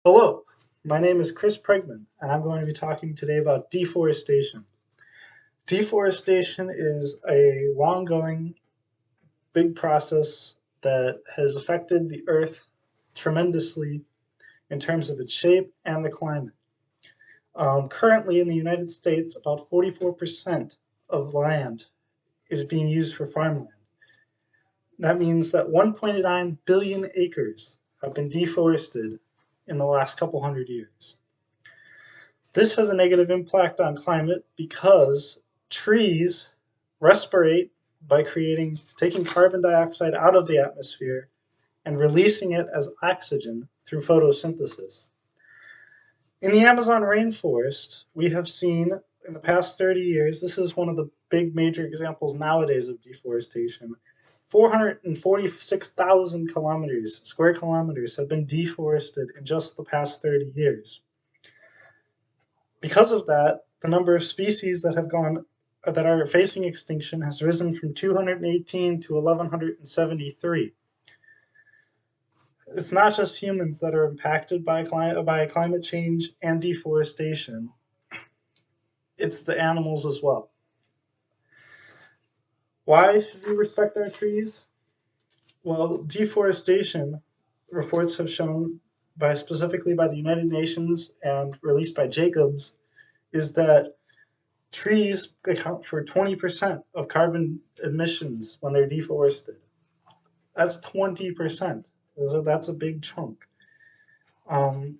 Hello, my name is Chris Pregman, and I'm going to be talking today about deforestation. Deforestation is a long-going, big process that has affected the Earth tremendously in terms of its shape and the climate. Currently in the United States, about 44% of land is being used for farmland. That means that 1.9 billion acres have been deforested in the last couple hundred years. This has a negative impact on climate because trees respirate by taking carbon dioxide out of the atmosphere and releasing it as oxygen through photosynthesis. In the Amazon rainforest, we have seen in the past 30 years, this is one of the big major examples nowadays of deforestation. 446,000 square kilometers have been deforested in just the past 30 years. Because of that, the number of species that are facing extinction has risen from 218 to 1,173. It's not just humans that are impacted by climate change and deforestation. It's the animals as well. Why should we respect our trees? Well, deforestation reports have shown, specifically by the United Nations and released by Jacobs, is that trees account for 20% of carbon emissions when they're deforested. That's 20%. That's a big chunk. Um,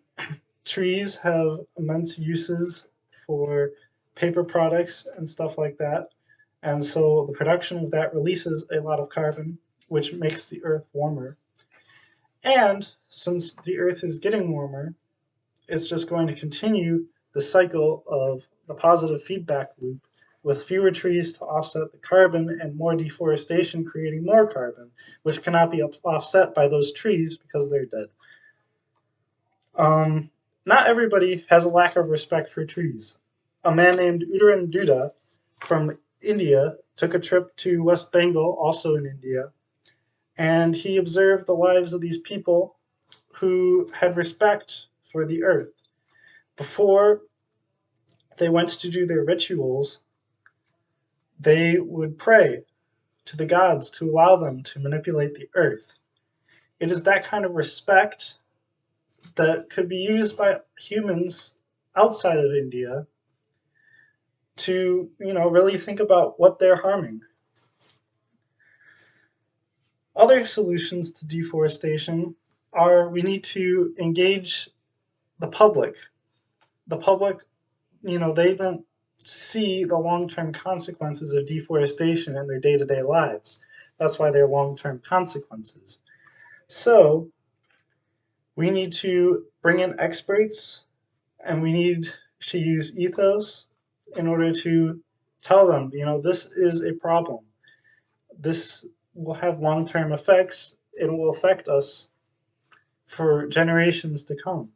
Trees have immense uses for paper products and stuff like that. And so the production of that releases a lot of carbon, which makes the earth warmer. And since the earth is getting warmer, it's just going to continue the cycle of the positive feedback loop with fewer trees to offset the carbon and more deforestation creating more carbon, which cannot be offset by those trees because they're dead. Not everybody has a lack of respect for trees. A man named Uttaran Duda from India took a trip to West Bengal, also in India, and he observed the lives of these people who had respect for the earth. Before they went to do their rituals, they would pray to the gods to allow them to manipulate the earth. It is that kind of respect that could be used by humans outside of India to, really think about what they're harming. Other solutions to deforestation are we need to engage the public. The public, they don't see the long-term consequences of deforestation in their day-to-day lives. That's why they're long-term consequences. So we need to bring in experts and we need to use ethos in order to tell them, this is a problem. This will have long-term effects. It will affect us for generations to come.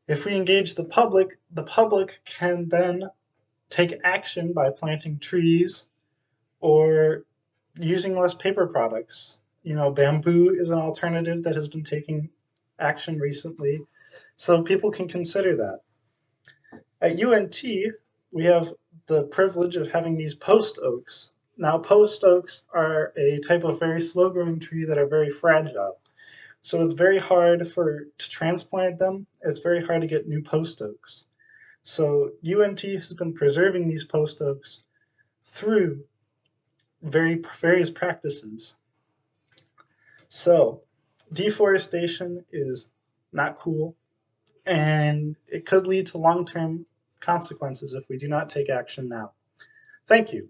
If we engage the public can then take action by planting trees or using less paper products. Bamboo is an alternative that has been taking action recently, so people can consider that. At UNT, we have the privilege of having these post oaks. Now, post oaks are a type of very slow growing tree that are very fragile. So it's very hard to transplant them. It's very hard to get new post oaks. So UNT has been preserving these post oaks through various practices. So deforestation is not cool, and it could lead to long-term consequences if we do not take action now. Thank you.